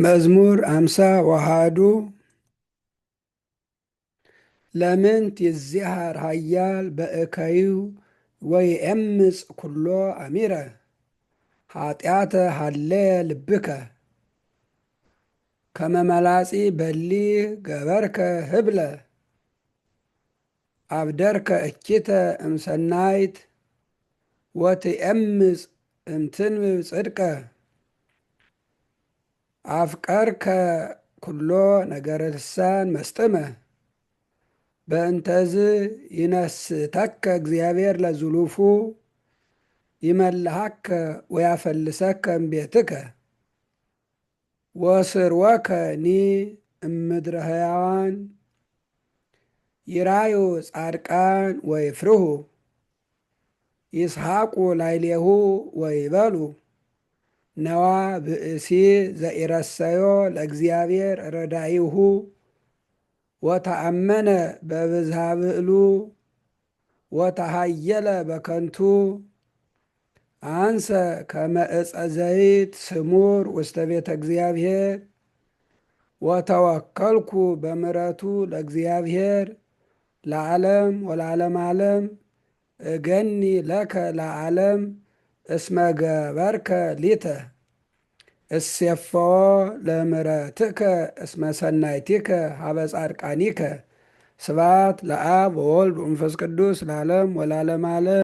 መዝሙር አምሳ ወሃዱ ለምንት ይዚሃር ሃያል በእከዩ ወይእምፅ ኩሎ አሚረ ኃጢአተ ሃሌ ልብከ ከመ መላጺ በሊህ ገበርከ ህብለ አብደርከ እኪተ እምሰናይት ወትእምፅ እምትንብብ ጽድቀ አፍቀርከ ኩሎ ነገረ ልሳን መስጥመ በእንተዝ ይነስተከ እግዚአብሔር ለዝሉፉ ይመልሃከ ወያፈልሰከ እምቤትከ ወስርወከኒ እምድረ ሕያዋን ይራዩ ጻድቃን ወይፍርሁ ይስሐቁ ላዕሌሁ ወይበሉ ነዋ ብእሲ ዘኢረሰዮ ለእግዚአብሔር ረዳኢሁ ወተአመነ በብዝሃ ብዕሉ ወተሃየለ በከንቱ አንሰ ከመ ዕፀ ዘይት ስሙር ውስተ ቤተ እግዚአብሔር ወተወከልኩ በምሕረቱ ለእግዚአብሔር ለዓለም ወለዓለመ ዓለም እገኒ ለከ ለዓለም እስመ ገበርከ ሊተ እሴፈዎ ለምሕረትከ እስመ ሰናይቲከ ሀበ ጻድቃኒከ ስብሐት ለአብ ወወልድ ወመንፈስ ቅዱስ ለዓለም ወለዓለመ ዓለም።